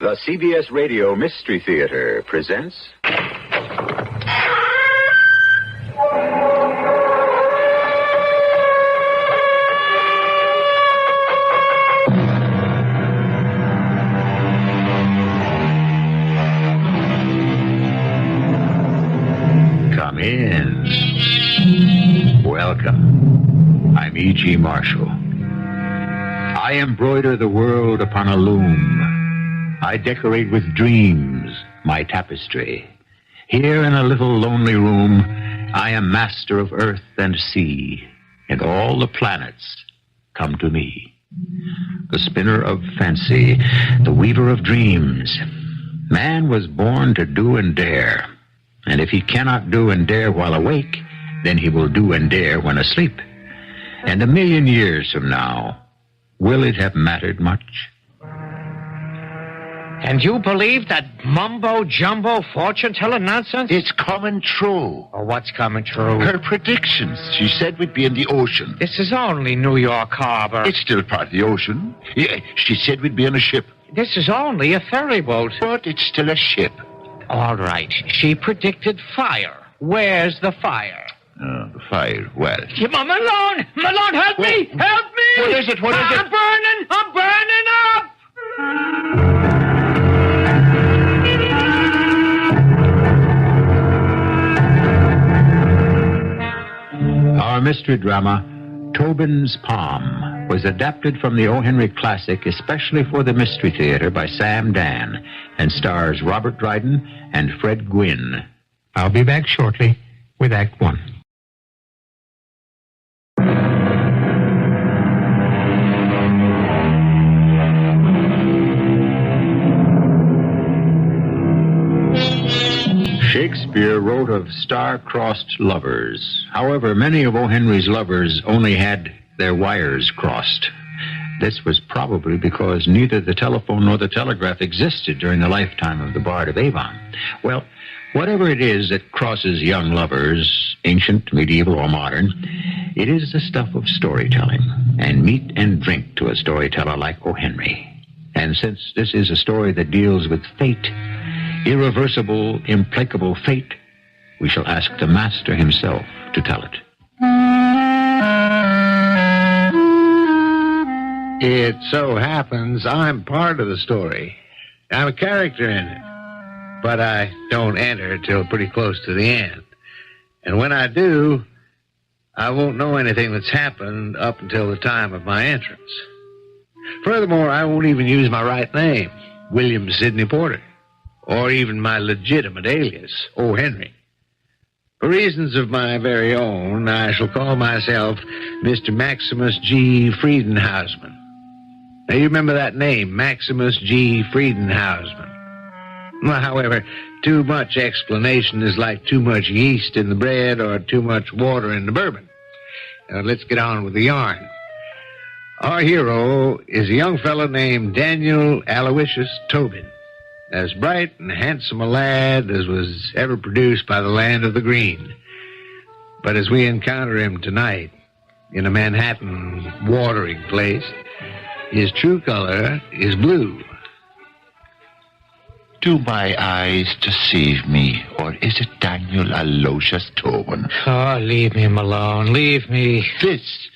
The CBS Radio Mystery Theater presents... Come in. Welcome. I'm E.G. Marshall. I embroider the world upon a loom. I decorate with dreams my tapestry. Here in a little lonely room, I am master of earth and sea, and all the planets come to me. The spinner of fancy, the weaver of dreams. Man was born to do and dare, and if he cannot do and dare while awake, then he will do and dare when asleep. And 1,000,000 years from now, will it have mattered much? And you believe that mumbo-jumbo fortune-telling nonsense? It's coming true. Oh, what's coming true? Her predictions. She said we'd be in the ocean. This is only New York Harbor. It's still part of the ocean. Yeah, she said we'd be on a ship. This is only a ferry boat. But it's still a ship. All right. She predicted fire. Where's the fire? The fire. Well. Malone! Malone, help me! Help me! What is it? What is it? I'm burning! I'm burning up! Our mystery drama, Tobin's Palm, was adapted from the O. Henry classic especially for the Mystery Theater by Sam Dann and stars Robert Dryden and Fred Gwynne. I'll be back shortly with Act One. Shakespeare wrote of star-crossed lovers. However, many of O. Henry's lovers only had their wires crossed. This was probably because neither the telephone nor the telegraph existed during the lifetime of the Bard of Avon. Well, whatever it is that crosses young lovers, ancient, medieval, or modern, it is the stuff of storytelling, and meat and drink to a storyteller like O. Henry. And since this is a story that deals with fate, irreversible, implacable fate, we shall ask the master himself to tell it. It so happens I'm part of the story. I'm a character in it, but I don't enter till pretty close to the end. And when I do, I won't know anything that's happened up until the time of my entrance. Furthermore, I won't even use my right name, William Sidney Porter, or even my legitimate alias, O. Henry. For reasons of my very own, I shall call myself Mr. Maximus G. Friedenhausman. Now, you remember that name, Maximus G. Friedenhausman. Well, however, too much explanation is like too much yeast in the bread or too much water in the bourbon. Now, let's get on with the yarn. Our hero is a young fellow named Daniel Aloysius Tobin, as bright and handsome a lad as was ever produced by the land of the green. But as we encounter him tonight in a Manhattan watering place, his true color is blue. Do my eyes deceive me, or is it Daniel Aloysius Tobin? Oh, leave me, Malone. Leave me. This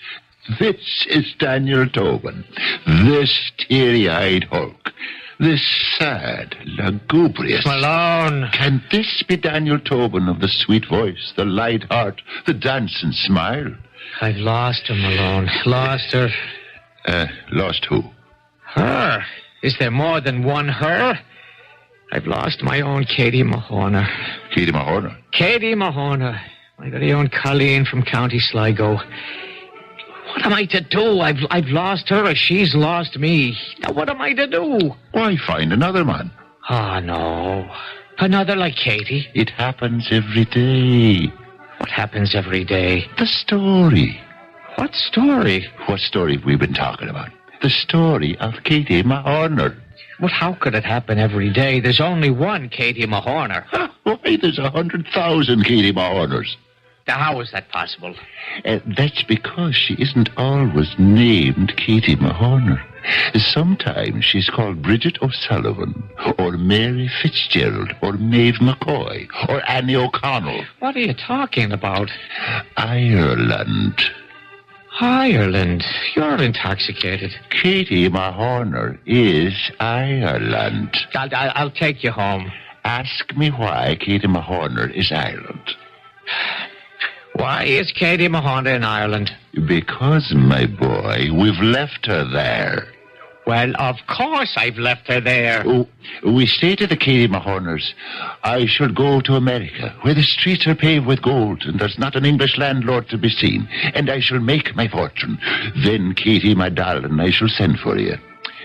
is Daniel Tobin. This teary-eyed hulk. This sad, lugubrious... Malone! Can this be Daniel Tobin of the sweet voice, the light heart, the dancing smile? I've lost her, Malone. Lost her. Lost who? Her? Is there more than one her? I've lost my own Katie Mahorner. Katie Mahorner? Katie Mahorner. My very own Colleen from County Sligo. What am I to do? I've lost her, or she's lost me. Now, what am I to do? Why, find another man. Oh, no. Another like Katie? It happens every day. What happens every day? The story. What story? What story have we been talking about? The story of Katie Mahorner. Well, how could it happen every day? There's only one Katie Mahorner. Why, there's 100,000 Katie Mahorners. How is that possible? That's because she isn't always named Katie Mahorner. Sometimes she's called Bridget O'Sullivan, or Mary Fitzgerald, or Maeve McCoy, or Annie O'Connell. What are you talking about? Ireland. Ireland. You're intoxicated. Katie Mahorner is Ireland. I'll take you home. Ask me why Katie Mahorner is Ireland. Why is Katie Mahorner in Ireland? Because, my boy, we've left her there. Well, of course I've left her there. Oh, we say to the Katie Mahorners, I shall go to America, where the streets are paved with gold, and there's not an English landlord to be seen, and I shall make my fortune. Then, Katie, my darling, I shall send for you.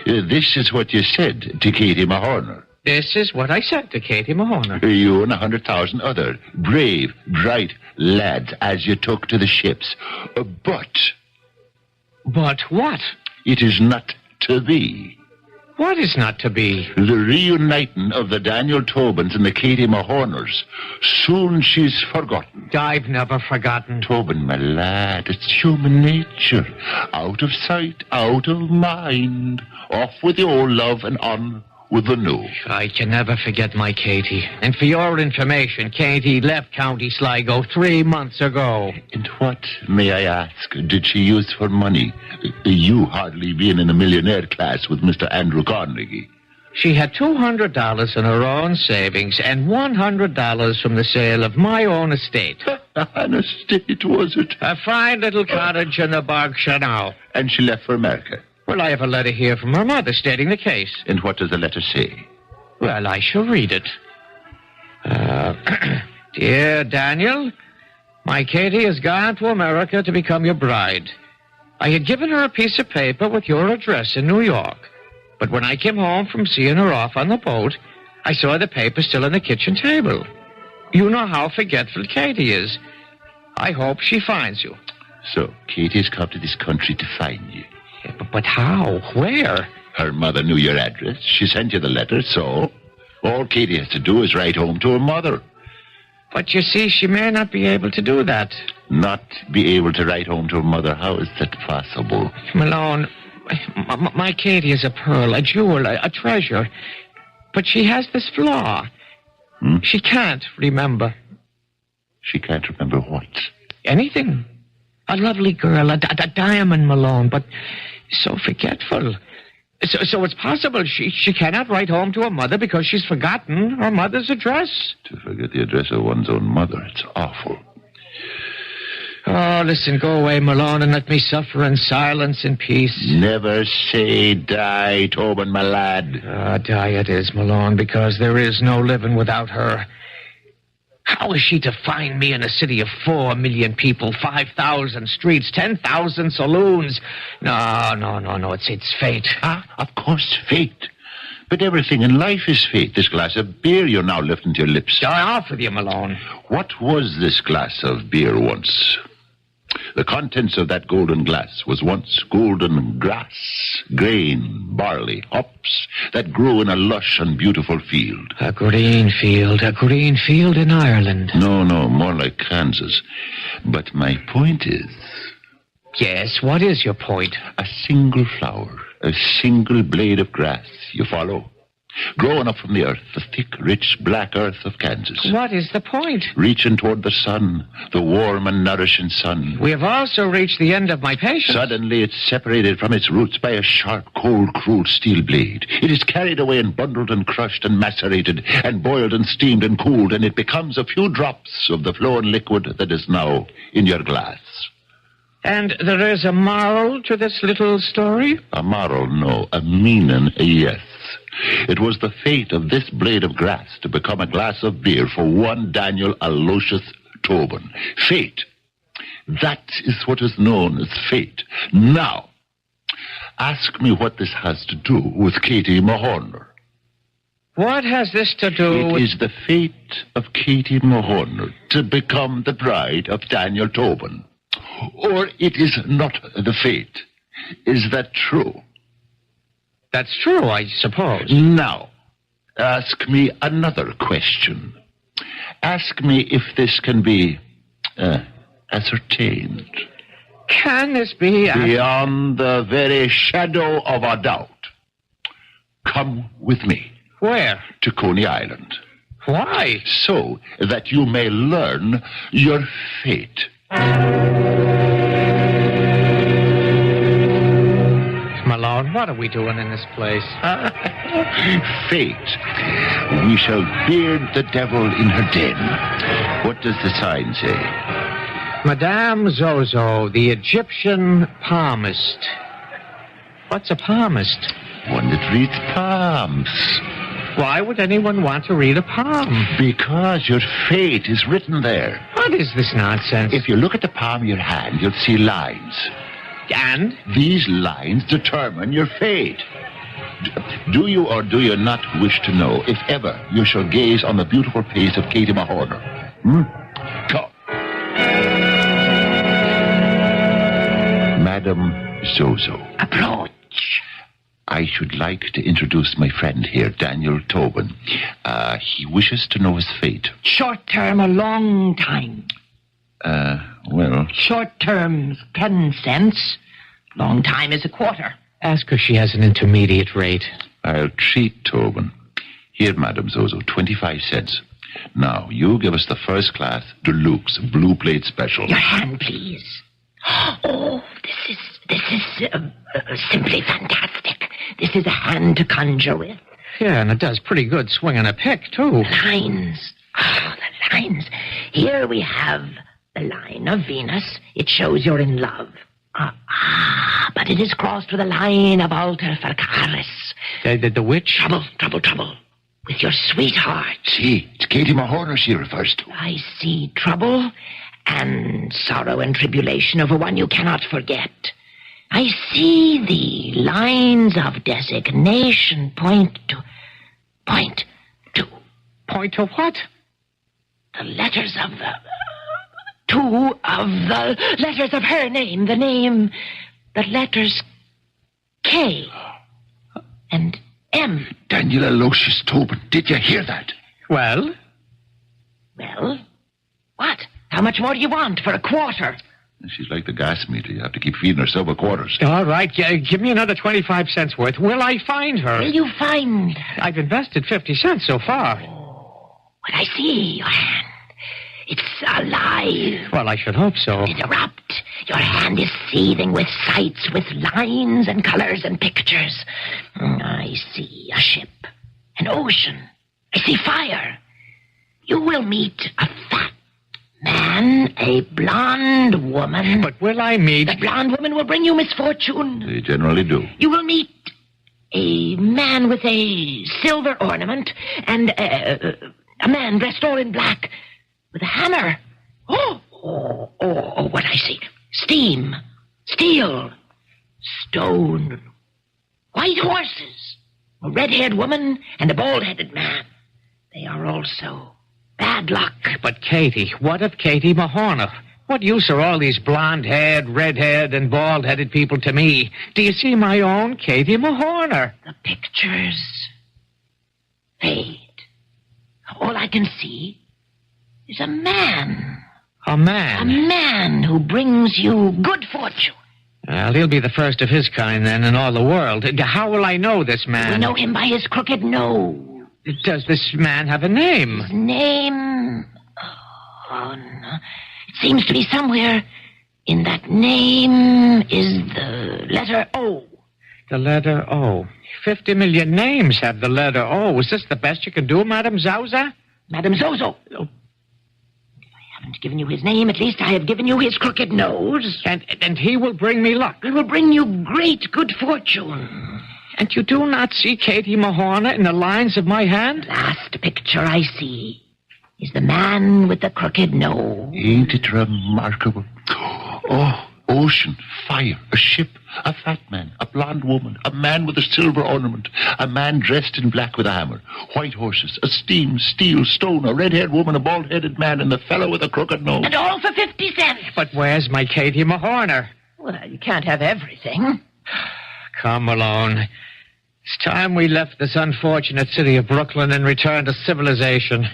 This is what you said to Katie Mahorner. This is what I said to Katie Mahorner. You and 100,000 other brave, bright lads as you took to the ships. But But what? it is not to be. What is not to be? The reuniting of the Daniel Tobins and the Katie Mahorners. Soon she's forgotten. I've never forgotten. Tobin, my lad, it's human nature. Out of sight, out of mind. Off with the old love and on with the new. I can never forget my Katie. And for your information, Katie left County Sligo 3 months ago. And what, may I ask, did she use for money? You hardly being in the millionaire class with Mr. Andrew Carnegie. She had $200 in her own savings and $100 from the sale of my own estate. An estate, was it? A fine little cottage in the Berkshire now. And she left for America. Well, I have a letter here from her mother stating the case. And what does the letter say? Well, I shall read it. Dear Daniel, my Katie has gone to America to become your bride. I had given her a piece of paper with your address in New York. But when I came home from seeing her off on the boat, I saw the paper still on the kitchen table. You know how forgetful Katie is. I hope she finds you. So, Katie's come to this country to find you. Yeah, but how? Where? Her mother knew your address. She sent you the letter, so all Katie has to do is write home to her mother. But you see, she may not be able to do that. Not be able to write home to her mother? How is that possible? Malone, my Katie is a pearl, a jewel, a treasure. But she has this flaw. She can't remember. She can't remember what? Anything. A lovely girl, a diamond, Malone, but so forgetful. So it's possible she cannot write home to her mother because she's forgotten her mother's address. To forget the address of one's own mother, it's awful. Oh, listen, go away, Malone, and let me suffer in silence and peace. Never say die, Tobin, my lad. Die it is, Malone, because there is no living without her. How is she to find me in a city of 4 million people, 5,000 streets, 10,000 saloons? No, it's fate. Of course, fate. But everything in life is fate. This glass of beer you're now lifting to your lips. Off with you, Malone. What was this glass of beer once? The contents of that golden glass was once golden grass, grain, barley, hops that grew in a lush and beautiful field. A green field in Ireland. No, more like Kansas. But my point is... Yes, what is your point? A single flower, a single blade of grass, you follow? Growing up from the earth, the thick, rich, black earth of Kansas. What is the point? Reaching toward the sun, the warm and nourishing sun. We have also reached the end of my patience. Suddenly it's separated from its roots by a sharp, cold, cruel steel blade. It is carried away and bundled and crushed and macerated and boiled and steamed and cooled, and it becomes a few drops of the flowing liquid that is now in your glass. And there is a moral to this little story? A moral, no. A meaning, yes. It was the fate of this blade of grass to become a glass of beer for one Daniel Aloysius Tobin. Fate. That is what is known as fate. Now, ask me what this has to do with Katie Mahorner. What has this to do with... It is the fate of Katie Mahorner to become the bride of Daniel Tobin. Or it is not the fate. Is that true? That's true, I suppose. Now, ask me another question. Ask me if this can be ascertained. Can this be... Beyond the very shadow of a doubt. Come with me. Where? To Coney Island. Why? So that you may learn your fate. Malone, what are we doing in this place? Fate. We shall beard the devil in her den. What does the sign say? Madame Zozo, the Egyptian palmist. What's a palmist? One that reads palms. Why would anyone want to read a palm? Because your fate is written there. What is this nonsense? If you look at the palm of your hand, you'll see lines. And? These lines determine your fate. Do you or do you not wish to know if ever you shall gaze on the beautiful face of Katie Mahorner? Come. Madame Zozo. Approach. I should like to introduce my friend here, Daniel Tobin. He wishes to know his fate. Short term or long time? Well... Short term's 10 cents. Long time is a quarter. Ask her she has an intermediate rate. I'll treat Tobin. Here, Madame Zozo, 25 cents. Now, you give us the first class deluxe blue plate special. Your hand, please. Oh, this is simply fantastic. This is a hand to conjure with. Yeah, and it does pretty good swinging a pick, too. Lines. Oh, the lines. Here we have the line of Venus. It shows you're in love. But it is crossed with a line of alter Farcaris. The witch? Trouble. With your sweetheart. See, it's Katie Mahorner she refers to. I see trouble and sorrow and tribulation over one you cannot forget. I see the lines of designation point to... Point to what? The letters of the... Two of the letters of her name. The name... The letters K and M. Daniel Aloysius Tobin, did you hear that? Well? Well? What? How much more do you want for a quarter? She's like the gas meter. You have to keep feeding her silver quarters. All right, give me another 25 cents worth. Will I find her? Will you find? I've invested 50 cents so far. Oh, what I see, your hand. It's alive. Well, I should hope so. Interrupt. Your hand is seething with sights, with lines and colors and pictures. I see a ship, an ocean. I see fire. You will meet a fat man, a blonde woman. But will I meet... The blonde woman will bring you misfortune. They generally do. You will meet a man with a silver ornament and a man dressed all in black with a hammer. Oh, what I see. Steam, steel, stone, white horses, a red-haired woman and a bald-headed man. They are also bad luck. But Katie, what of Katie Mahorner? What use are all these blonde-haired, red-haired, and bald-headed people to me? Do you see my own Katie Mahorner? The pictures fade. All I can see is a man. A man? A man who brings you good fortune. Well, he'll be the first of his kind, then, in all the world. How will I know this man? We know him by his crooked nose. Does this man have a name? His name? Oh, no. It seems to be somewhere in that name is the letter O. The letter O. 50 million names have the letter O. Is this the best you can do, Madame Zauza? Madame Zozo. Oh. I haven't given you his name. At least I have given you his crooked nose. And he will bring me luck. He will bring you great good fortune. And you do not see Katie Mahorner in the lines of my hand? Last picture I see is the man with the crooked nose. Ain't it remarkable? Oh, ocean, fire, a ship, a fat man, a blonde woman, a man with a silver ornament, a man dressed in black with a hammer, white horses, a steam, steel, stone, a red-haired woman, a bald-headed man, and the fellow with a crooked nose. And all for 50 cents. But where's my Katie Mahorner? Well, you can't have everything. Come, Malone. It's time we left this unfortunate city of Brooklyn and returned to civilization.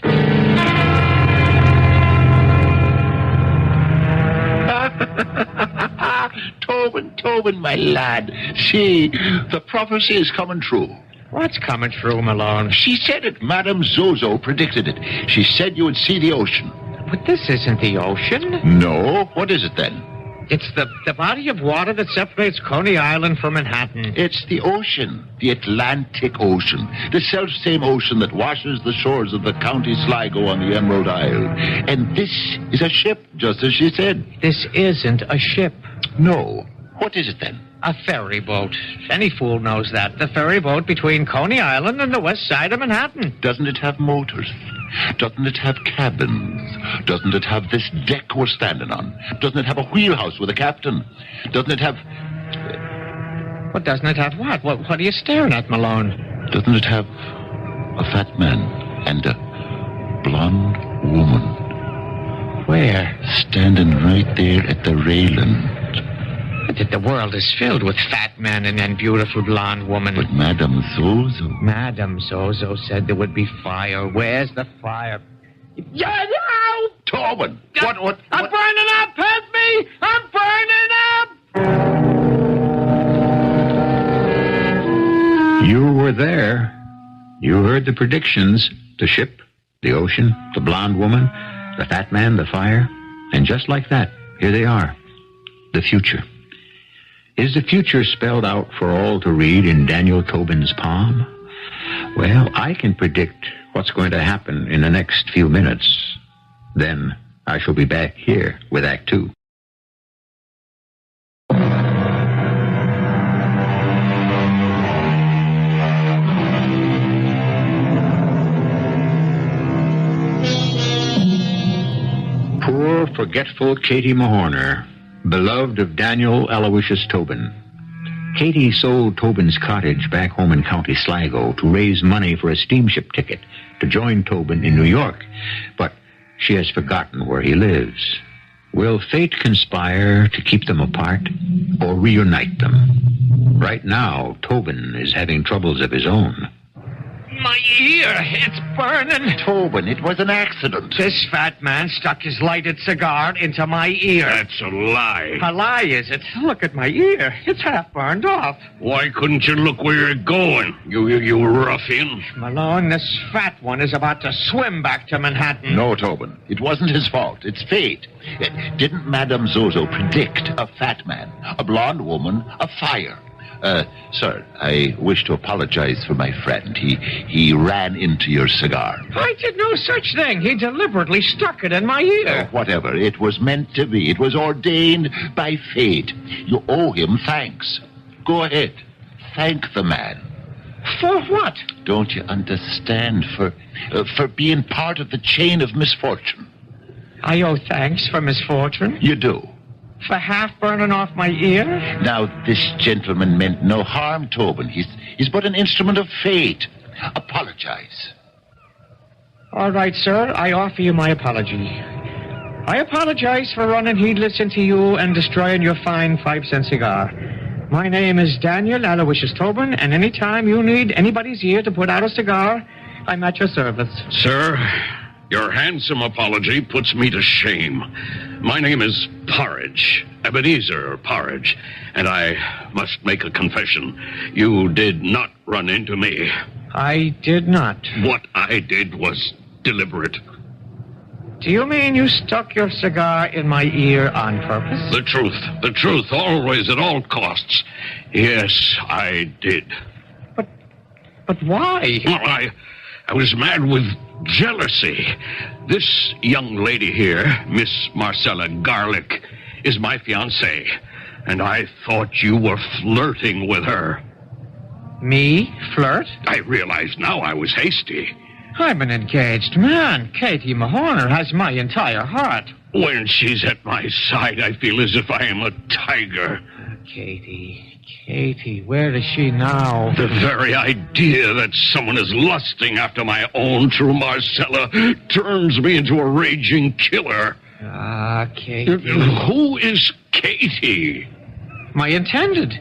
Tobin, my lad. See, the prophecy is coming true. What's coming through, Malone? She said it. Madame Zozo predicted it. She said you would see the ocean. But this isn't the ocean. No? What is it then? It's the body of water that separates Coney Island from Manhattan. It's the ocean, the Atlantic Ocean, the self-same ocean that washes the shores of the County Sligo on the Emerald Isle. And this is a ship, just as she said. This isn't a ship. No. What is it then? A ferry boat. Any fool knows that. The ferry boat between Coney Island and the west side of Manhattan. Doesn't it have motors? Doesn't it have cabins? Doesn't it have this deck we're standing on? Doesn't it have a wheelhouse with a captain? Doesn't it have... What doesn't it have what? What are you staring at, Malone? Doesn't it have a fat man and a blonde woman? Where? Standing right there at the railing. The world is filled with fat men and beautiful blonde women. But Madame Zozo... Madame Zozo said there would be fire. Where's the fire? Yeah, no! Tobin! What? I'm burning up! Help me! I'm burning up! You were there. You heard the predictions. The ship, the ocean, the blonde woman, the fat man, the fire. And just like that, here they are. The future. Is the future spelled out for all to read in Daniel Tobin's palm? Well, I can predict what's going to happen in the next few minutes. Then I shall be back here with Act Two. Poor, forgetful Katie Mahorner, beloved of Daniel Aloysius Tobin. Katie sold Tobin's cottage back home in County Sligo to raise money for a steamship ticket to join Tobin in New York, but she has forgotten where he lives. Will fate conspire to keep them apart or reunite them? Right now, Tobin is having troubles of his own. My ear, it's burning. Tobin, it was an accident. This fat man stuck his lighted cigar into my ear. That's a lie. A lie, is it? Look at my ear. It's half burned off. Why couldn't you look where you're going, you ruffian? Malone, this fat one is about to swim back to Manhattan. No, Tobin, it wasn't his fault. It's fate. Didn't Madame Zozo predict a fat man, a blonde woman, a fire? Sir, I wish to apologize for my friend. He ran into your cigar. I did no such thing. He deliberately stuck it in my ear. Whatever. It was meant to be. It was ordained by fate. You owe him thanks. Go ahead. Thank the man. For what? Don't you understand? For being part of the chain of misfortune. I owe thanks for misfortune? You do. For half burning off my ear? Now, this gentleman meant no harm, Tobin. He's but an instrument of fate. Apologize. All right, sir. I offer you my apology. I apologize for running heedless into you and destroying your fine 5-cent cigar. My name is Daniel Aloysius Tobin, and any time you need anybody's ear to put out a cigar, I'm at your service. Sir, your handsome apology puts me to shame. My name is Porridge, Ebenezer Porridge, and I must make a confession. You did not run into me. I did not. What I did was deliberate. Do you mean you stuck your cigar in my ear on purpose? The truth, always at all costs. Yes, I did. But why? Well, I was mad with jealousy. This young lady here, Miss Marcella Garlick, is my fiancée, and I thought you were flirting with her. Me? Flirt? I realize now I was hasty. I'm an engaged man. Katie Mahorner has my entire heart. When she's at my side, I feel as if I am a tiger. Katie, where is she now? The very idea that someone is lusting after my own true Marcella turns me into a raging killer. Ah, Katie. Who is Katie? My intended.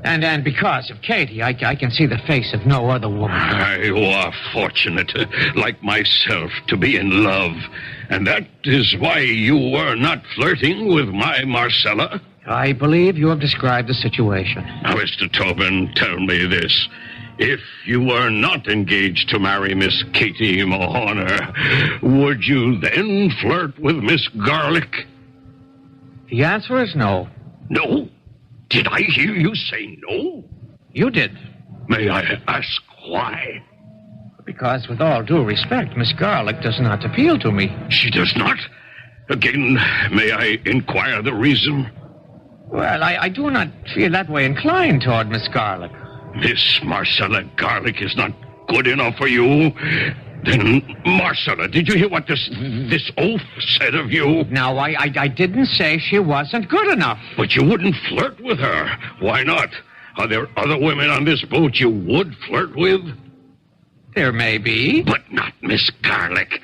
And because of Katie, I can see the face of no other woman. You are fortunate, like myself, to be in love. And that is why you were not flirting with my Marcella. I believe you have described the situation. Now, Mr. Tobin, tell me this. If you were not engaged to marry Miss Katie Mahoney, would you then flirt with Miss Garlick? The answer is no. No? Did I hear you say no? You did. May I ask why? Because, with all due respect, Miss Garlick does not appeal to me. She does not? Again, may I inquire the reason? Well, I do not feel that way inclined toward Miss Garlick. Miss Marcella Garlick is not good enough for you? Then, Marcella, did you hear what this oaf said of you? Now, I didn't say she wasn't good enough. But you wouldn't flirt with her. Why not? Are there other women on this boat you would flirt with? There may be. But not Miss Garlick.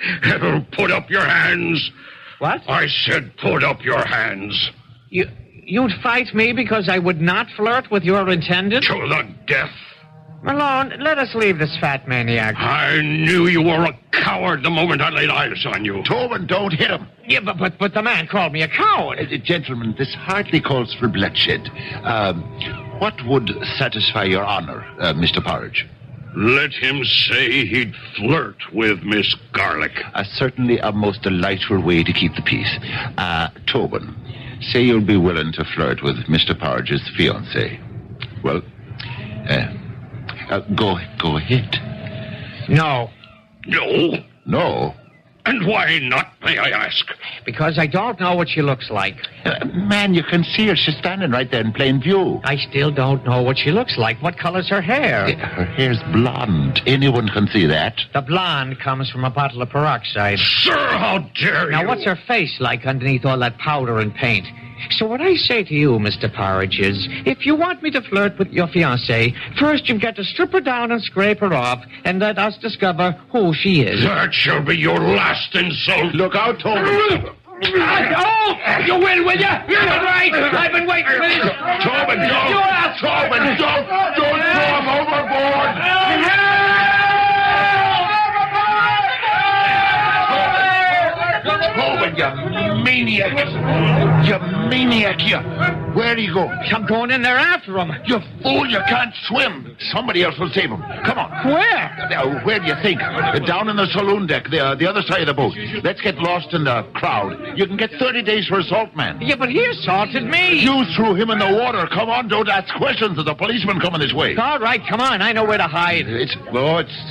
Put up your hands. What? I said put up your hands. You'd fight me because I would not flirt with your intended? To the death. Malone, let us leave this fat maniac. I knew you were a coward the moment I laid eyes on you. Tobin, don't hit him. Yeah, but the man called me a coward. Gentlemen, this hardly calls for bloodshed. What would satisfy your honor, Mr. Porridge? Let him say he'd flirt with Miss Garlick. Certainly a most delightful way to keep the peace. Tobin, say you'll be willing to flirt with Mr. Porridge's fiancée. Well, go ahead. No. No? No? And why not, may I ask? Because I don't know what she looks like. Man, you can see her. She's standing right there in plain view. I still don't know what she looks like. What color's her hair? Her hair's blonde. Anyone can see that. The blonde comes from a bottle of peroxide. Sir, how dare you? Now, what's her face like underneath all that powder and paint? So what I say to you, Mr. Porridge, is if you want me to flirt with your fiancée, first you've got to strip her down and scrape her off and let us discover who she is. That shall be your last insult. Look out, Tobin. Oh, you will you? You're right. I've been waiting for this. Tobin, don't. Tobin, don't throw him overboard. Tobin, you maniac. You maniac, you. Where are you going? I'm going in there after him. You fool, you can't swim. Somebody else will save him. Come on. Where? Now, where do you think? Down in the saloon deck, the other side of the boat. Let's get lost in the crowd. You can get 30 days for assault, man. Yeah, but he assaulted me. You threw him in the water. Come on, don't ask questions. There's a policeman coming this way. All right, come on. I know where to hide. It's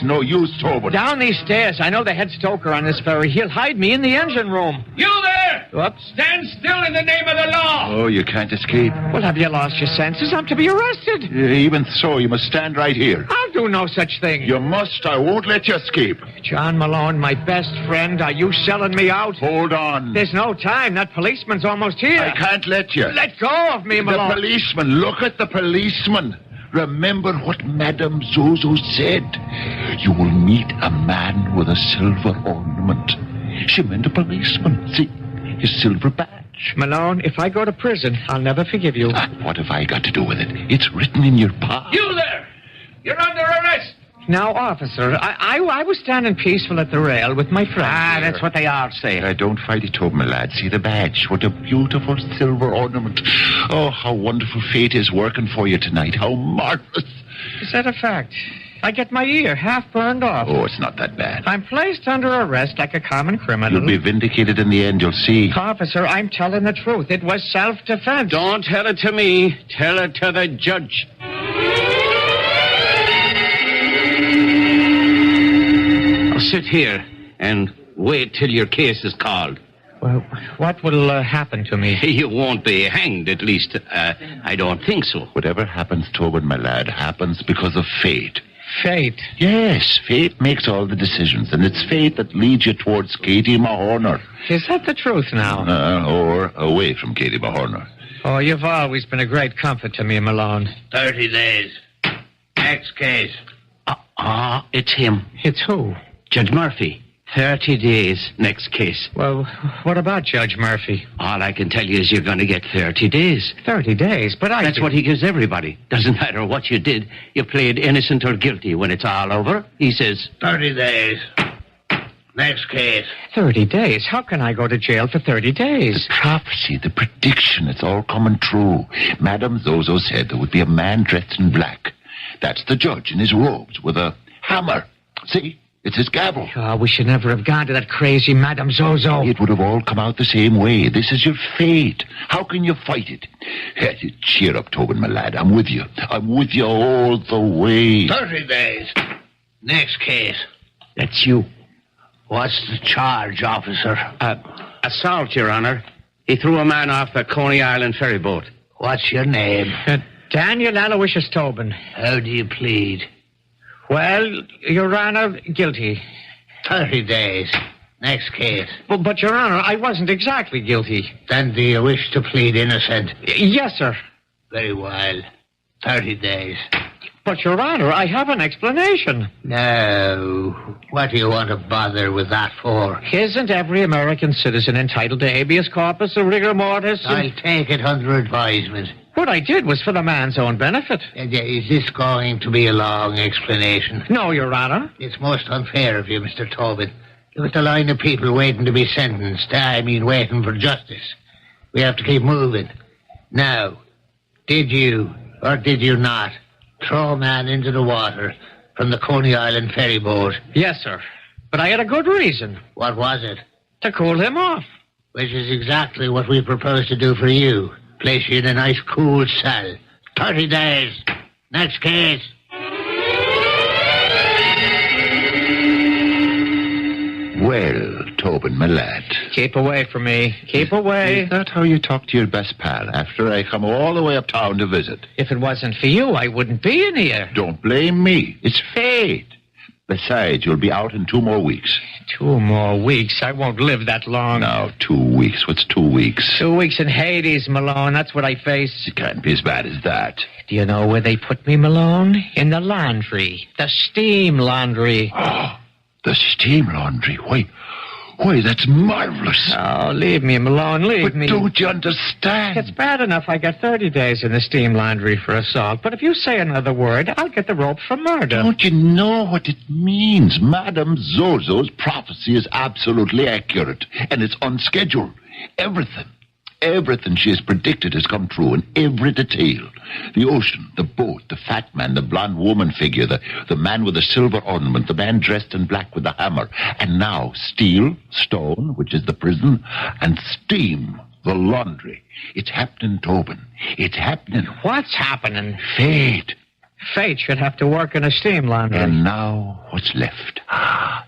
no use, Tobin. Down these stairs. I know the head stoker on this ferry. He'll hide me in the engine room. You there! Whoops. Stand still in the name of the law! Oh, you can't escape. Well, have you lost your senses? I'm to be arrested. Even so, you must stand right here. I'll do no such thing. You must. I won't let you escape. John Malone, my best friend, are you selling me out? Hold on. There's no time. That policeman's almost here. I can't let you. Let go of me, Malone. The policeman. Look at the policeman. Remember what Madame Zozo said. You will meet a man with a silver ornament. She meant a policeman. See, his silver badge. Malone, if I go to prison, I'll never forgive you. What have I got to do with it? It's written in your palm. You there! You're under arrest! Now, officer, I was standing peaceful at the rail with my friend. That's what they all say. Don't fight it, Tobin, my lad. See the badge. What a beautiful silver ornament. Oh, how wonderful fate is working for you tonight. How marvelous. Is that a fact? I get my ear half burned off. Oh, it's not that bad. I'm placed under arrest like a common criminal. You'll be vindicated in the end, you'll see. Officer, I'm telling the truth. It was self-defense. Don't tell it to me. Tell it to the judge. Now sit here and wait till your case is called. Well, what will happen to me? You won't be hanged, at least. I don't think so. Whatever happens, Tobin, my lad, happens because of fate. Fate? Yes, fate makes all the decisions, and it's fate that leads you towards Katie Mahoney. Is that the truth now? Or away from Katie Mahoney. Oh, you've always been a great comfort to me, Malone. 30 days. Next case. It's him. It's who? Judge Murphy. 30 days. Next case. Well, what about Judge Murphy? All I can tell you is you're going to get 30 days. 30 days? But That's what he gives everybody. Doesn't matter what you did. You played innocent or guilty. When it's all over, he says, 30 days. Next case. 30 days? How can I go to jail for 30 days? The prophecy, the prediction, it's all coming true. Madame Zozo said there would be a man dressed in black. That's the judge in his robes with a hammer. See? It's his gavel. Oh, we should never have gone to that crazy Madame Zozo. It would have all come out the same way. This is your fate. How can you fight it? Cheer up, Tobin, my lad. I'm with you. I'm with you all the way. 30 days. Next case. That's you. What's the charge, officer? Assault, Your Honor. He threw a man off the Coney Island ferry boat. What's your name? Daniel Aloysius Tobin. How do you plead? Well, Your Honor, guilty. 30 days. Next case. But, Your Honor, I wasn't exactly guilty. Then do you wish to plead innocent? Yes, sir. Very well. 30 days. But, Your Honor, I have an explanation. No. What do you want to bother with that for? Isn't every American citizen entitled to habeas corpus or rigor mortis? I'll take it under advisement. What I did was for the man's own benefit. Is this going to be a long explanation? No, Your Honor. It's most unfair of you, Mr. Tobin. There was a line of people waiting to be sentenced. I mean, waiting for justice. We have to keep moving. Now, did you, or did you not, throw a man into the water from the Coney Island ferry boat? Yes, sir. But I had a good reason. What was it? To cool him off. Which is exactly what we propose to do for you. Place you in a nice cool cell. 30 days. Next case. Well, Tobin, my lad. Keep away from me. Keep away. Is that how you talk to your best pal after I come all the way uptown to visit? If it wasn't for you, I wouldn't be in here. Don't blame me. It's fate. Besides, you'll be out in 2 more weeks. 2 more weeks? I won't live that long. Now, 2 weeks. What's 2 weeks? 2 weeks in Hades, Malone. That's what I face. It can't be as bad as that. Do you know where they put me, Malone? In the laundry. The steam laundry. Oh, the steam laundry. Why, that's marvelous. Oh, leave me, Malone. Leave me. But don't you understand? It's bad enough I got 30 days in the steam laundry for assault, but if you say another word, I'll get the rope for murder. Don't you know what it means? Madame Zozo's prophecy is absolutely accurate, and it's on schedule. Everything she has predicted has come true in every detail. The ocean, the boat, the fat man, the blonde woman figure, the man with the silver ornament, the man dressed in black with the hammer. And now steel, stone, which is the prison, and steam, the laundry. It's happening, Tobin. It's happening. What's happening? Fate. Fate should have to work in a steam laundry. And now what's left?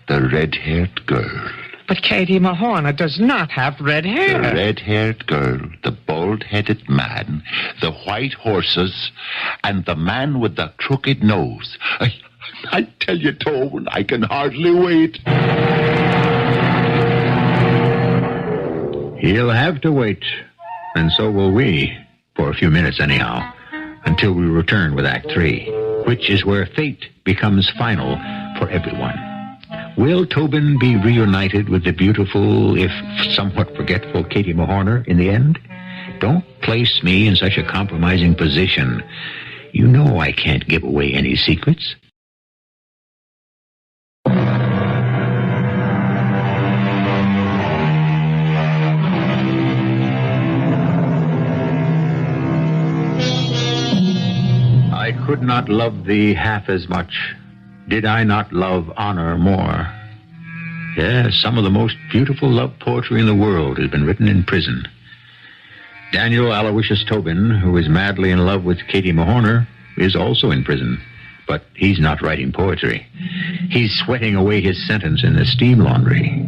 The red-haired girl. But Katie Mahorna does not have red hair. The red-haired girl, the bald-headed man, the white horses, and the man with the crooked nose. I tell you, Tobin, I can hardly wait. He'll have to wait, and so will we, for a few minutes anyhow, until we return with Act 3, which is where fate becomes final for everyone. Will Tobin be reunited with the beautiful, if somewhat forgetful, Katie Mahorner in the end? Don't place me in such a compromising position. You know I can't give away any secrets. I could not love thee half as much. Did I not love honor more? Yes, some of the most beautiful love poetry in the world has been written in prison. Daniel Aloysius Tobin, who is madly in love with Katie Mahorner, is also in prison. But he's not writing poetry. He's sweating away his sentence in the steam laundry.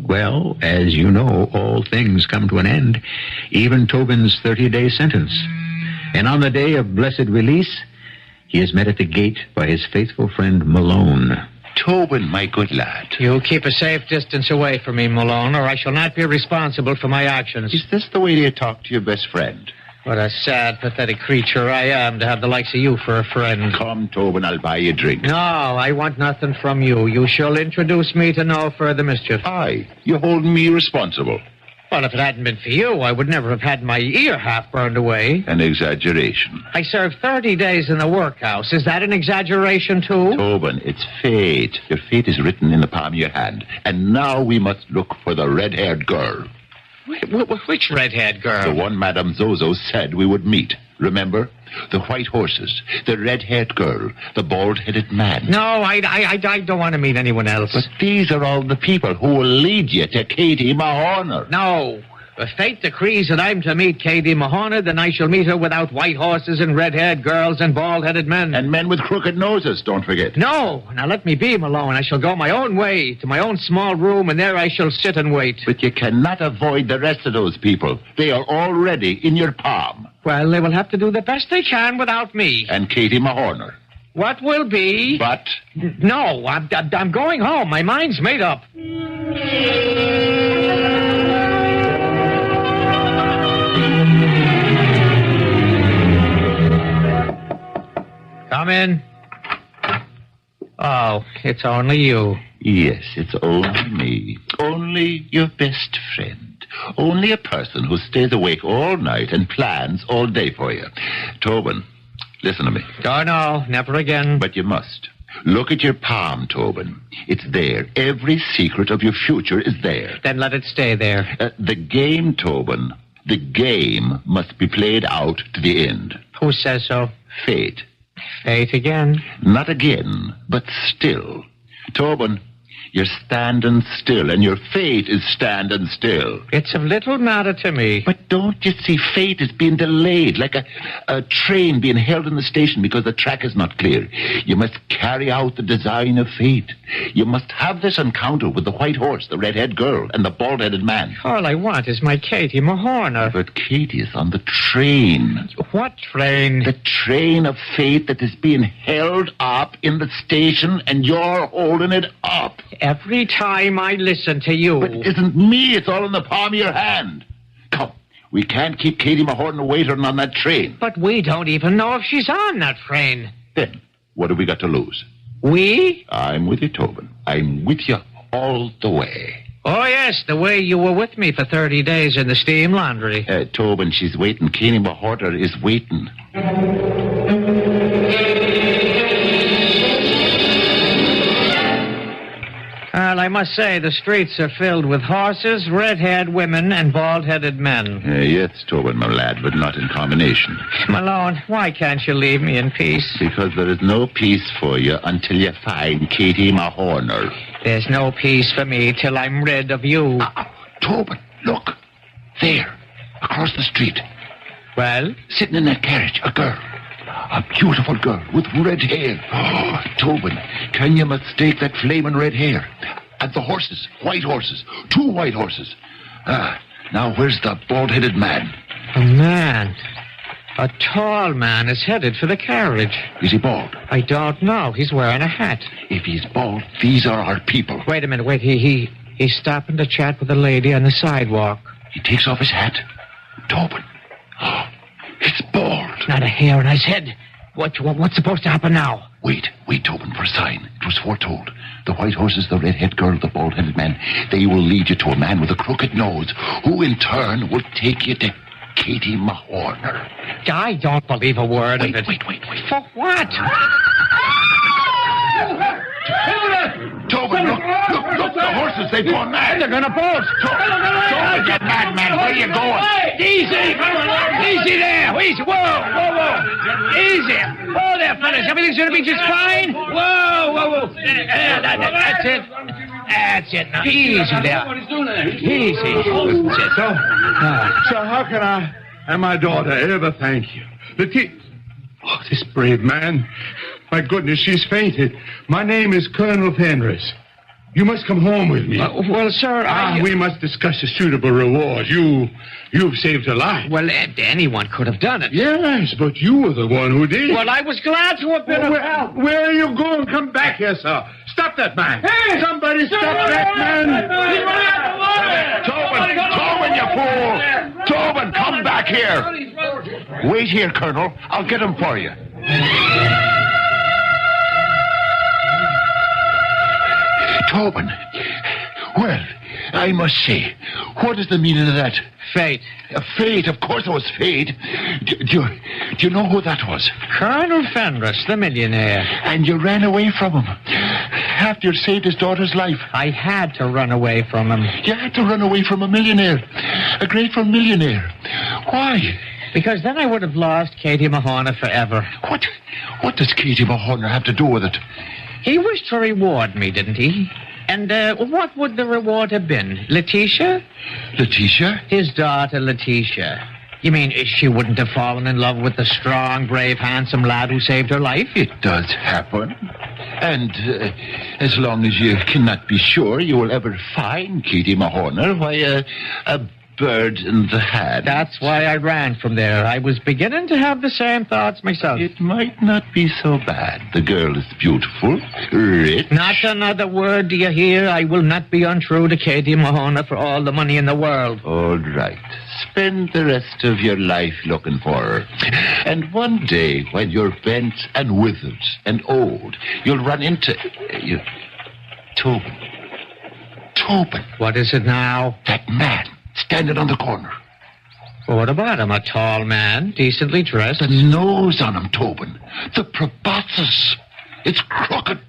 Well, as you know, all things come to an end, even Tobin's 30-day sentence. And on the day of blessed release, he is met at the gate by his faithful friend Malone. Tobin, my good lad. You keep a safe distance away from me, Malone, or I shall not be responsible for my actions. Is this the way you talk to your best friend? What a sad, pathetic creature I am to have the likes of you for a friend. Come, Tobin, I'll buy you a drink. No, I want nothing from you. You shall introduce me to no further mischief. Aye, you hold me responsible. Well, if it hadn't been for you, I would never have had my ear half burned away. An exaggeration. I served 30 days in the workhouse. Is that an exaggeration, too? Tobin, it's fate. Your fate is written in the palm of your hand. And now we must look for the red-haired girl. Which red-haired girl? The one Madame Zozo said we would meet. Remember? The white horses, the red-haired girl, the bald-headed man. No, I don't want to meet anyone else. But these are all the people who will lead you to Katie Mahorner. No. If fate decrees that I'm to meet Katie Mahorner, then I shall meet her without white horses and red-haired girls and bald-headed men. And men with crooked noses, don't forget. No. Now let me be, Malone. I shall go my own way to my own small room, and there I shall sit and wait. But you cannot avoid the rest of those people. They are already in your palm. Well, they will have to do the best they can without me. And Katie Mahorner. What will be? But? No, I'm going home. My mind's made up. Come in. Oh, it's only you. Yes, it's only me. Only your best friend. Only a person who stays awake all night and plans all day for you. Tobin, listen to me. Oh, no, never again. But you must. Look at your palm, Tobin. It's there. Every secret of your future is there. Then let it stay there. The game, Tobin, the game must be played out to the end. Who says so? Fate. Fate again? Not again, but still. Tobin, you're standing still, and your fate is standing still. It's of little matter to me. But don't you see, fate is being delayed, like a train being held in the station because the track is not clear. You must carry out the design of fate. You must have this encounter with the white horse, the red-haired girl, and the bald-headed man. All I want is my Katie Mahorner. But Katie is on the train. What train? The train of fate that is being held up in the station, and you're holding it up. Every time I listen to you... But it isn't me. It's all in the palm of your hand. Come, we can't keep Katie Mahorner waiting on that train. But we don't even know if she's on that train. Then, what have we got to lose? We? I'm with you, Tobin. I'm with you all the way. Oh, yes, the way you were with me for 30 days in the steam laundry. Tobin, she's waiting. Katie Mahorner is waiting. Well, I must say, the streets are filled with horses, red-haired women, and bald-headed men. Yes, Tobin, my lad, but not in combination. Malone, why can't you leave me in peace? Because there is no peace for you until you find Katie Mahorner. There's no peace for me till I'm rid of you. Tobin, look. There, across the street. Well? Sitting in that carriage, a girl. A beautiful girl with red hair. Oh, Tobin, can you mistake that flaming red hair? And the horses, white horses, 2 white horses. Now where's the bald-headed man? A man? A tall man is headed for the carriage. Is he bald? I don't know. He's wearing a hat. If he's bald, these are our people. Wait a minute, wait. He's stopping to chat with a lady on the sidewalk. He takes off his hat. Tobin. Oh, it's bald. Not a hair on his head. What's supposed to happen now? Wait, Tobin, for a sign. It was foretold. The white horses, the red-haired girl, the bald-headed man, they will lead you to a man with a crooked nose, who in turn will take you to Katie Mahorner. I don't believe a word of it. Wait. For what? Tobin, look, the horses, they've gone mad. They're gonna bolt. Tobin, you madman, where are you going? Easy there. Whoa. Easy. Oh, there, fellas. Everything's gonna be just fine. Whoa. That's it. Now, easy there. Easy. So how can I and my daughter ever thank you? This brave man. My goodness, she's fainted. My name is Colonel Fenris. You must come home with me. Well, sir, we must discuss a suitable reward. You've saved her life. Well, anyone could have done it. Yes, but you were the one who did. Well, I was glad to have been of help. Where are you going? Come back here, sir. Stop that man. Hey! Somebody stop that man. Tobin, you fool. Tobin, come back here. Wait here, Colonel. I'll get him for you. Tobin. Well, I must say, what is the meaning of that? Fate. Fate, of course it was fate. Do you know who that was? Colonel Fenris, the millionaire. And you ran away from him. After you'd saved his daughter's life. I had to run away from him. You had to run away from a millionaire. A grateful millionaire. Why? Because then I would have lost Katie Mahoney forever. What does Katie Mahoney have to do with it? He wished to reward me, didn't he? And what would the reward have been? Letitia? Letitia? His daughter, Letitia. You mean she wouldn't have fallen in love with the strong, brave, handsome lad who saved her life? It does happen. And as long as you cannot be sure you will ever find Katie Mahoney, why, a bird in the hand. That's why I ran from there. I was beginning to have the same thoughts myself. It might not be so bad. The girl is beautiful, rich. Not another word, do you hear? I will not be untrue to Katie Mahoney for all the money in the world. All right. Spend the rest of your life looking for her. And one day, when you're bent and withered and old, you'll run into... Tobin. What is it now? That man. Standing on the corner. What about him? A tall man, decently dressed? The nose on him, Tobin. The proboscis. It's crooked.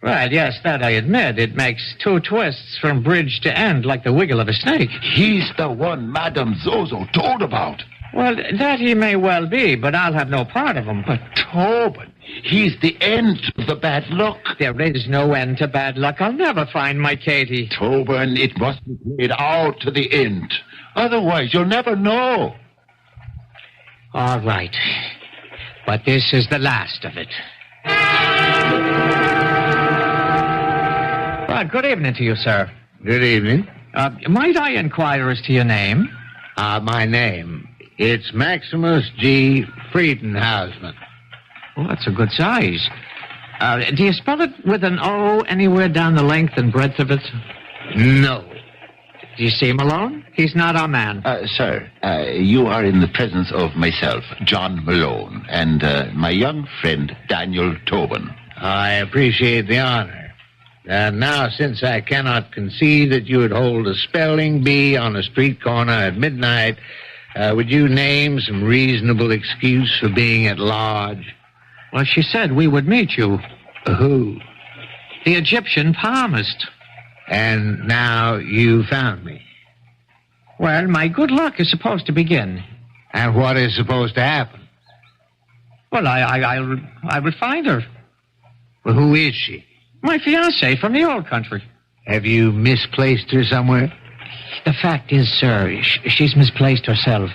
Well, yes, that I admit. It makes two twists from bridge to end like the wiggle of a snake. He's the one Madame Zozo told about. Well, that he may well be, but I'll have no part of him. But Tobin, he's the end of the bad luck. There is no end to bad luck. I'll never find my Katie. Tobin, it must be played out to the end. Otherwise, you'll never know. All right. But this is the last of it. Well, good evening to you, sir. Good evening. Might I inquire as to your name? My name. It's Maximus G. Friedenhausman. Well, that's a good size. Do you spell it with an O anywhere down the length and breadth of it? No. Do you see him alone? He's not our man. Sir, you are in the presence of myself, John Malone, and my young friend, Daniel Tobin. I appreciate the honor. Now, since I cannot concede that you would hold a spelling bee on a street corner at midnight, would you name some reasonable excuse for being at large? Well, she said we would meet you. Who? The Egyptian palmist. And now you found me. Well, my good luck is supposed to begin. And what is supposed to happen? Well, I will find her. Well, who is she? My fiancée from the old country. Have you misplaced her somewhere? The fact is, sir, she's misplaced herself.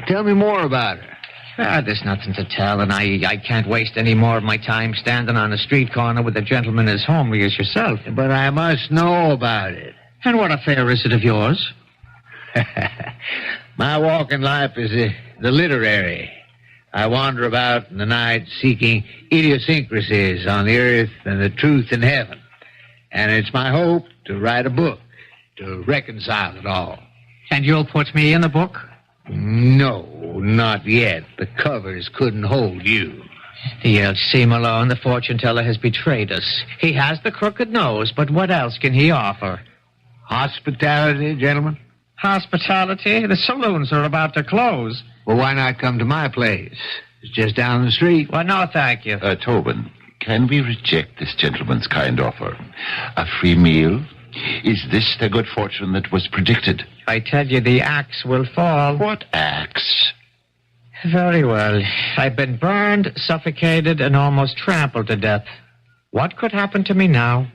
Tell me more about her. There's nothing to tell, and I can't waste any more of my time standing on a street corner with a gentleman as homely as yourself. But I must know about it. And what affair is it of yours? My walk in life is the literary. I wander about in the night seeking idiosyncrasies on the earth and the truth in heaven. And it's my hope to write a book to reconcile it all. And you'll put me in the book? No, not yet. The covers couldn't hold you. You see, Malone, the fortune teller has betrayed us. He has the crooked nose, but what else can he offer? Hospitality, gentlemen? Hospitality? The saloons are about to close. Well, why not come to my place? It's just down the street. Well, no, thank you. Tobin, can we reject this gentleman's kind offer? A free meal? Is this the good fortune that was predicted? I tell you, the axe will fall. What axe? Very well. I've been burned, suffocated, and almost trampled to death. What could happen to me now?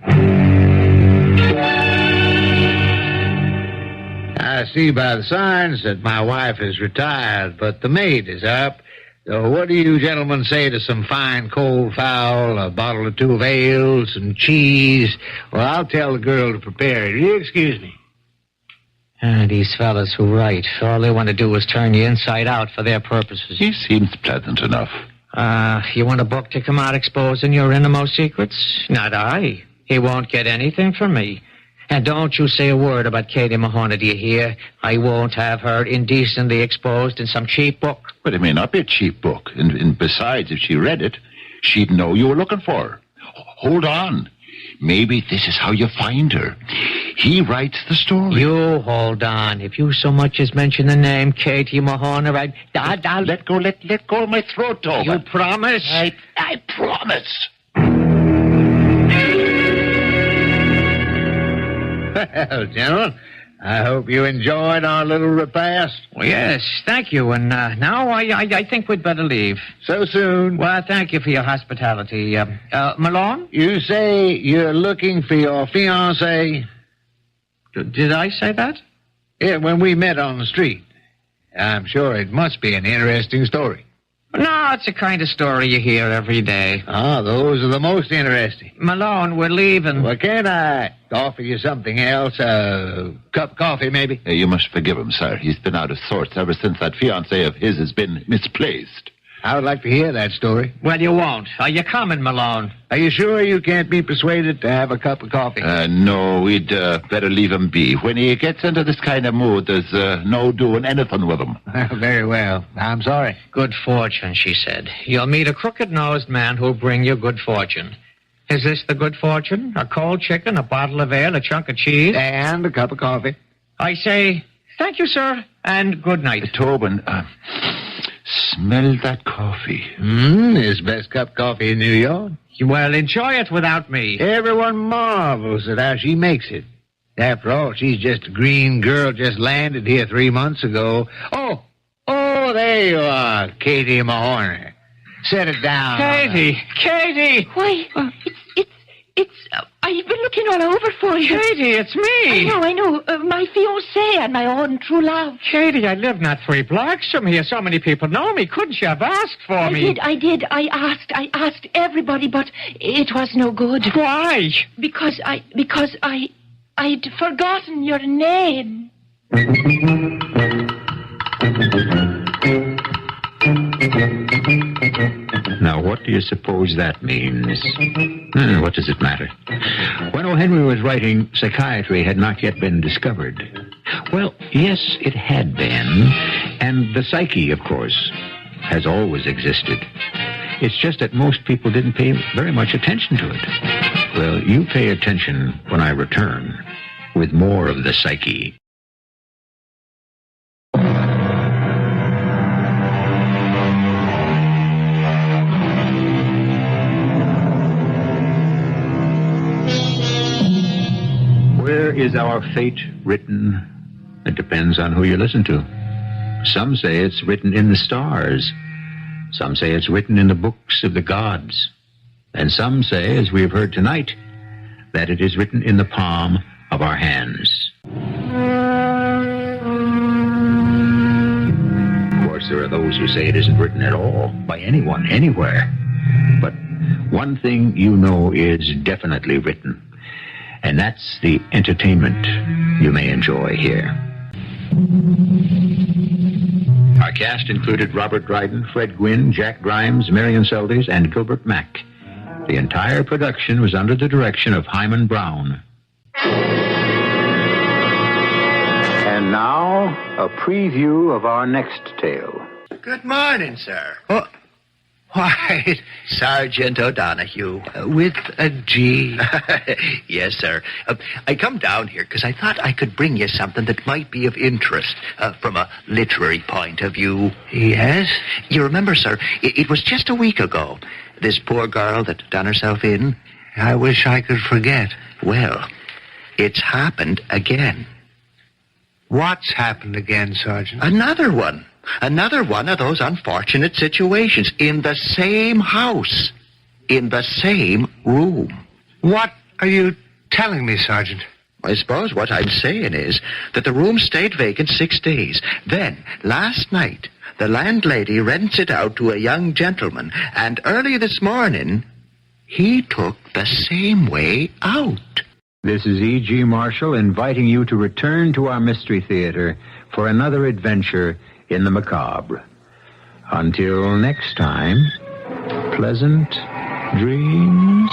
I see by the signs that my wife is retired, but the maid is up. So what do you gentlemen say to some fine cold fowl, a bottle or two of ale, some cheese? Well, I'll tell the girl to prepare it. You excuse me. These fellas who write, all they want to do is turn you inside out for their purposes. He seems pleasant enough. You want a book to come out exposing your innermost secrets? Not I. He won't get anything from me. And don't you say a word about Katie Mahoney, do you hear? I won't have her indecently exposed in some cheap book. But it may not be a cheap book. And besides, if she read it, she'd know you were looking for her. Hold on. Maybe this is how you find her. He writes the story. You hold on. If you so much as mention the name Katie Mahoney, I'll Let go of my throat, Tobin. You promise? I promise. Well, gentlemen, I hope you enjoyed our little repast. Well, yes, thank you. And now I think we'd better leave. So soon. Well, thank you for your hospitality. Malone? You say you're looking for your fiancée? Did I say that? Yeah, when we met on the street. I'm sure it must be an interesting story. No, it's the kind of story you hear every day. Ah, those are the most interesting. Malone, we're leaving. Well, can't I offer you something else? A cup of coffee, maybe? You must forgive him, sir. He's been out of sorts ever since that fiancée of his has been misplaced. I would like to hear that story. Well, you won't. Are you coming, Malone? Are you sure you can't be persuaded to have a cup of coffee? No, we'd better leave him be. When he gets into this kind of mood, there's no doing anything with him. Very well. I'm sorry. Good fortune, she said. You'll meet a crooked-nosed man who'll bring you good fortune. Is this the good fortune? A cold chicken, a bottle of ale, a chunk of cheese? And a cup of coffee. I say, thank you, sir, and good night. Tobin, smell that coffee. His best cup of coffee in New York. Well, enjoy it without me. Everyone marvels at how she makes it. After all, she's just a green girl just landed here 3 months ago. Oh, there you are, Katie Mahoney. Set it down. Katie! Why, it's, I've been looking all over for you. Katie, it's me. I know, my fiancé and my own true love. Katie, I live not 3 blocks from here. So many people know me. Couldn't you have asked for me? I did. I asked everybody, but it was no good. Why? Because I'd forgotten your name. Now, what do you suppose that means? What does it matter? When O. Henry was writing, psychiatry had not yet been discovered. Well, yes, it had been. And the psyche, of course, has always existed. It's just that most people didn't pay very much attention to it. Well, you pay attention when I return with more of the psyche. Where is our fate written? It depends on who you listen to. Some say it's written in the stars. Some say it's written in the books of the gods. And some say, as we have heard tonight, that it is written in the palm of our hands. Of course, there are those who say it isn't written at all, by anyone, anywhere. But one thing you know is definitely written. And that's the entertainment you may enjoy here. Our cast included Robert Dryden, Fred Gwynne, Jack Grimes, Marian Seldes, and Gilbert Mack. The entire production was under the direction of Himan Brown. And now, a preview of our next tale. Good morning, sir. Oh, why, Sergeant O'Donoghue. With a G. Yes, sir. I come down here because I thought I could bring you something that might be of interest from a literary point of view. Yes? You remember, sir, it was just a week ago, this poor girl that done herself in. I wish I could forget. Well, it's happened again. What's happened again, Sergeant? Another one. Another one of those unfortunate situations in the same house, in the same room. What are you telling me, Sergeant? I suppose what I'm saying is that the room stayed vacant 6 days. Then, last night, the landlady rents it out to a young gentleman, and early this morning, he took the same way out. This is E.G. Marshall inviting you to return to our Mystery Theater for another adventure in the macabre. Until next time, pleasant dreams.